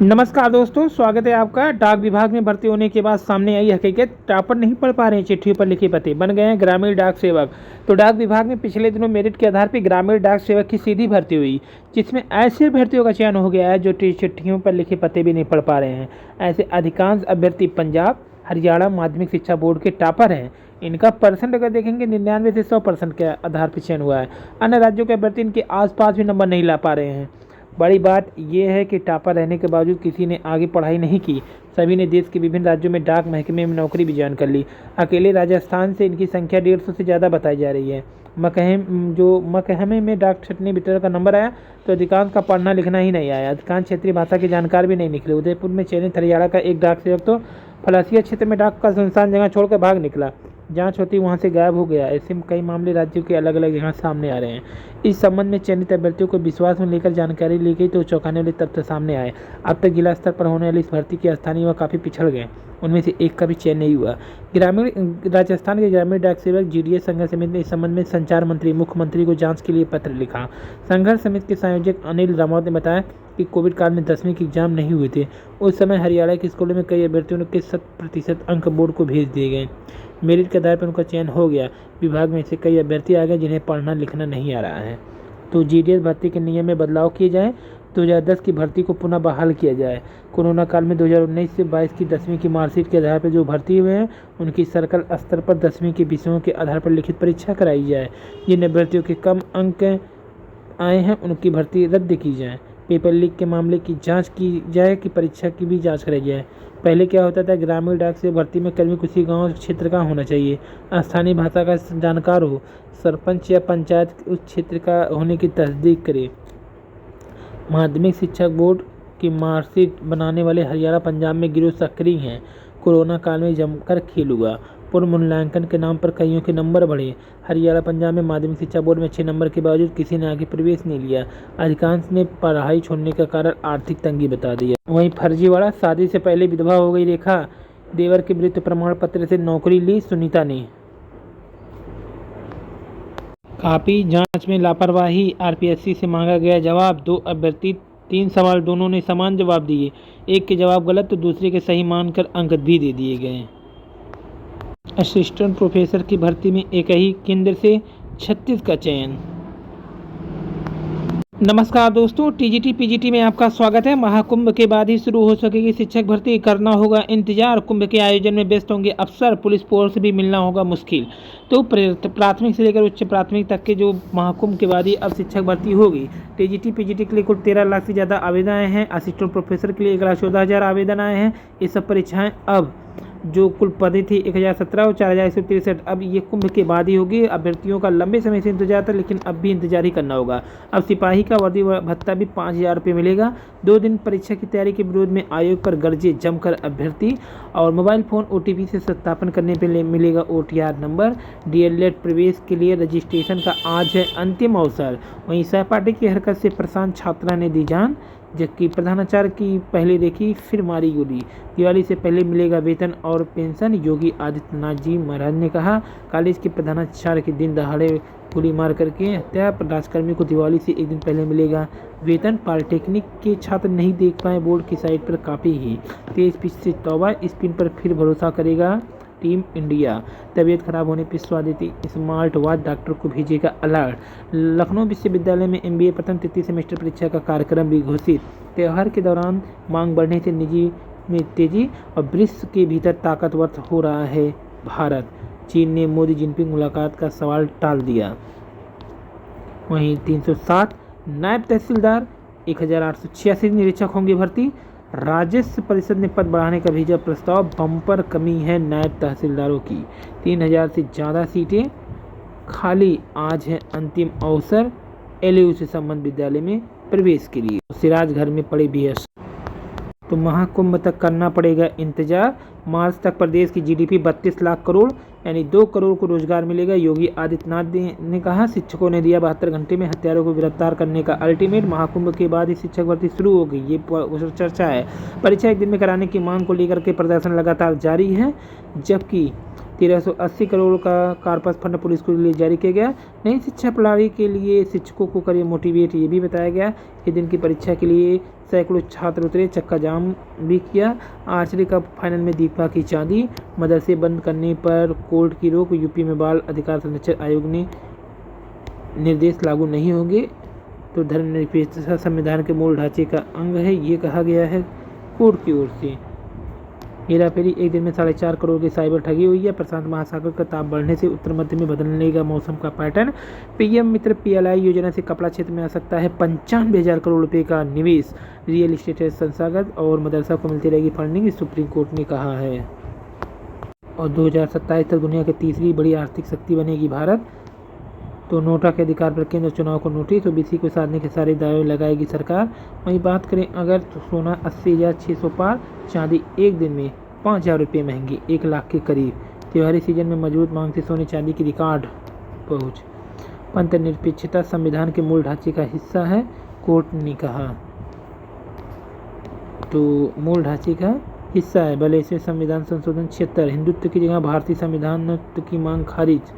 नमस्कार दोस्तों, स्वागत है आपका। डाक विभाग में भर्ती होने के बाद सामने आई हकीकत। टॉपर नहीं पढ़ पा रहे हैं, चिट्ठियों पर लिखे पते बन गए हैं ग्रामीण डाक सेवक। तो डाक विभाग में पिछले दिनों मेरिट के आधार पर ग्रामीण डाक सेवक की सीधी भर्ती हुई, जिसमें ऐसे अभ्यर्थियों का चयन हो गया है जो चिट्ठियों पर लिखे पते भी नहीं पढ़ पा रहे हैं। ऐसे अधिकांश अभ्यर्थी पंजाब, हरियाणा माध्यमिक शिक्षा बोर्ड के टॉपर हैं। इनका परसेंट अगर देखेंगे 99 से 100% के आधार पर चयन हुआ है। अन्य राज्यों के अभ्यर्थी इनके आसपास भी नंबर नहीं ला पा रहे हैं। बड़ी बात यह है कि टॉपर रहने के बावजूद किसी ने आगे पढ़ाई नहीं की। सभी ने देश के विभिन्न राज्यों में डाक महकमे में नौकरी भी ज्वाइन कर ली। अकेले राजस्थान से इनकी संख्या 150 से ज़्यादा बताई जा रही है। मकहमे में डाक छँटनी वितरण का नंबर आया तो अधिकांश का पढ़ना लिखना ही नहीं आया। अधिकांश क्षेत्रीय भाषा के जानकार भी नहीं निकले। उदयपुर में चयनित हरियाणा का एक डाक सेवक तो फलासिया क्षेत्र में डाक का सुनसान जगह छोड़कर भाग निकला। जांच होती वहां से गायब हो गया। ऐसे में कई मामले राज्यों के अलग अलग यहाँ सामने आ रहे हैं। इस संबंध में चयनित अभ्यर्थियों को विश्वास में लेकर जानकारी ली गई तो चौंकाने वाले तथ्य सामने आए। अब तक जिला स्तर पर होने वाली इस भर्ती के स्थानीय व काफ़ी पिछड़ गए। उनमें से एक का भी चयन नहीं हुआ। राजस्थान के ग्रामीण डाक सेवक जीडीएस संघर्ष समिति ने इस संबंध में संचार मंत्री मुख्यमंत्री को जांच के लिए पत्र लिखा। संघर्ष समिति के संयोजक अनिल रामौत ने बताया कि कोविड काल में 10वीं के एग्जाम नहीं हुए थे। उस समय हरियाणा के स्कूलों में कई अभ्यर्थियों के 100% अंक बोर्ड को भेज दिए गए। मेरिट के आधार पर उनका चयन हो गया। विभाग में से कई अभ्यर्थी आ गए जिन्हें पढ़ना लिखना नहीं आ रहा है। तो जीडीएस भर्ती के नियम में बदलाव किए जाए। 2010 की भर्ती को पुनः बहाल किया जाए। कोरोना काल में 2019 से 22 की 10वीं की मार्कशीट के आधार पर जो भर्ती हुए हैं उनकी सर्कल स्तर पर 10वीं के विषयों के आधार पर लिखित परीक्षा कराई जाए। जिन अभ्यर्थियों के कम अंक आए हैं उनकी भर्ती रद्द की जाए। पेपर लीक के मामले की जांच की जाए कि परीक्षा की भी जांच कराई जाए। पहले क्या होता था, ग्रामीण डाक से भर्ती में कर्मी किसी गांव क्षेत्र का होना चाहिए, स्थानीय भाषा का जानकार हो, सरपंच या पंचायत उस क्षेत्र का होने की तस्दीक करे। माध्यमिक शिक्षा बोर्ड की मार्कशीट बनाने वाले हरियाणा पंजाब में गिरोह सक्रिय हैं। कोरोना काल में जमकर खेल हुआ। पूर्व मूल्यांकन के नाम पर कईयों के नंबर बढ़े। हरियाणा पंजाब में माध्यमिक शिक्षा बोर्ड में अच्छे नंबर के बावजूद किसी ने आगे प्रवेश नहीं लिया। अधिकांश ने पढ़ाई छोड़ने का कारण आर्थिक तंगी बता दिया। वहीं फर्जीवाड़ा, शादी से पहले विधवा हो गई रेखा, देवर के मृत्यु प्रमाण पत्र से नौकरी ली सुनीता ने। कापी जांच में लापरवाही, आरपीएससी से मांगा गया जवाब। 2 अभ्यर्थी 3 सवाल, दोनों ने समान जवाब दिए। एक के जवाब गलत तो दूसरे के सही मानकर अंक भी दे दिए गए। असिस्टेंट प्रोफेसर की भर्ती में एक ही केंद्र से 36 का चयन। नमस्कार दोस्तों, टीजीटी पीजीटी में आपका स्वागत है। महाकुंभ के बाद ही शुरू हो सकेगी शिक्षक भर्ती, करना होगा इंतजार। कुंभ के आयोजन में व्यस्त होंगे अफसर, पुलिस फोर्स भी मिलना होगा मुश्किल। तो प्राथमिक से लेकर उच्च प्राथमिक तक के जो महाकुंभ के बाद ही अब शिक्षक भर्ती होगी। टीजीटी पीजीटी के लिए कुल 13 लाख से ज़्यादा आवेदन आए हैं। असिस्टेंट प्रोफेसर के लिए 1,14,000 आवेदन आए हैं। ये सब परीक्षाएँ अब जो कुल पदें थी 1017 और 4163, अब ये कुंभ के बाद ही होगी। अभ्यर्थियों का लंबे समय से इंतजार था, लेकिन अब भी इंतजार ही करना होगा। अब सिपाही का वर्दी भत्ता भी 5000 रुपये मिलेगा। 2 दिन परीक्षा की तैयारी के विरोध में आयोग पर गरजे जमकर अभ्यर्थी। और मोबाइल फ़ोन ओटीपी से सत्यापन करने पर मिलेगा ओटीआर नंबर। डीएलएड प्रवेश के लिए रजिस्ट्रेशन का आज है अंतिम अवसर। वहीं सहपाठी की हरकत से परेशान छात्रा ने दी जान, जबकि प्रधानाचार्य की पहले देखी फिर मारी गोली। दिवाली से पहले मिलेगा वेतन और पेंशन, योगी आदित्यनाथ जी महाराज ने कहा। कॉलेज के प्रधानाचार्य के दिन दहाड़े गोली मार करके हत्या। राजकर्मी को दिवाली से एक दिन पहले मिलेगा वेतन। पॉलिटेक्निक के छात्र नहीं देख पाए बोर्ड की साइट पर काफ़ी ही। तेज पिच से तौबा, स्पिन पर फिर भरोसा करेगा टीम इंडिया। तबीयत खराब होने पर स्वादिति स्मार्ट वॉच, डॉक्टर को भेजेगा अलर्ट। लखनऊ विश्वविद्यालय में एमबीए प्रथम तृतीय सेमेस्टर परीक्षा का कार्यक्रम भी घोषित। त्यौहार के दौरान मांग बढ़ने से निजी में तेजी और ब्रिक्स के भीतर ताकतवर हो रहा है भारत। चीन ने मोदी जिनपिंग मुलाकात का सवाल टाल दिया। वहीं 360 नायब तहसीलदार, 1886 निरीक्षक होंगे भर्ती। राजस्व परिषद ने पद बढ़ाने का भेजा प्रस्ताव। बम्पर कमी है नायब तहसीलदारों की। 3000 से ज़्यादा सीटें खाली। आज है अंतिम अवसर एलयू से संबंध विद्यालय में प्रवेश के लिए। सिराज घर में पड़े बीएस। तो महाकुंभ तक करना पड़ेगा इंतजार। मार्च तक प्रदेश की जीडीपी 32 लाख करोड़, यानी 2 करोड़ को रोजगार मिलेगा। योगी आदित्यनाथ ने कहा, शिक्षकों ने दिया 72 घंटे में हत्यारों को गिरफ्तार करने का अल्टीमेट। महाकुंभ के बाद ही शिक्षक भर्ती शुरू हो गई, ये चर्चा है। परीक्षा एक दिन में कराने की मांग को लेकर के प्रदर्शन लगातार जारी है, जबकि 1380 करोड़ का कार्पस फंड पुलिस को लिए जारी किया गया। नई शिक्षा प्रणाली के लिए शिक्षकों को करिए मोटिवेट, ये भी बताया गया। ये दिन की परीक्षा के लिए सैकड़ों छात्र उतरे, चक्का जाम भी किया। आर्चरी कप फाइनल में दीपा की चांदी। मदरसे बंद करने पर कोर्ट की रोक। यूपी में बाल अधिकार संरक्षण आयोग ने निर्देश लागू नहीं होंगे। तो धर्मनिरपेक्षता संविधान के मूल ढांचे का अंग है, ये कहा गया है कोर्ट की ओर से। हेरा फेरी, एक दिन में 4.5 करोड़ की साइबर ठगी हुई है। प्रशांत महासागर का ताप बढ़ने से उत्तर मध्य में बदलने का मौसम का पैटर्न। पीएम मित्र पीएलआई योजना से कपड़ा क्षेत्र में आ सकता है 95,000 करोड़ रुपए का निवेश। रियल इस्टेट है संस्थागत और मदरसा को मिलती रहेगी फंडिंग, सुप्रीम कोर्ट ने कहा है। और 2027 तक दुनिया की तीसरी बड़ी आर्थिक शक्ति बनेगी भारत। तो नोटा के अधिकार पर केंद्र चुनाव को नोटिस। ओबीसी को साधने के सारे दावे लगाएगी सरकार। वहीं बात करें अगर तो सोना 80,600 पार, चांदी एक दिन में 5,000 रुपये महंगी, 1 लाख के करीब। त्योहारी सीजन में मजबूत मांग से सोने चांदी की रिकॉर्ड पहुंच। पंथ निरपेक्षता संविधान के मूल ढांचे का हिस्सा है, कोर्ट ने कहा। तो मूल ढांचे का हिस्सा है। भले से संविधान संशोधन 76, हिंदुत्व की जगह भारतीय संविधान की मांग खारिज।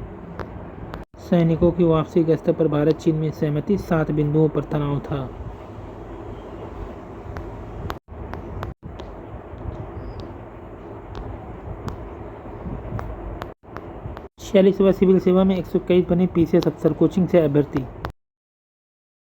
सैनिकों की वापसी के स्तर पर भारत चीन में सहमति, 7 बिंदुओं पर तनाव था। 46वां सिविल सेवा में 121 बने पीसीएस अफसर, कोचिंग से अभ्यर्थी।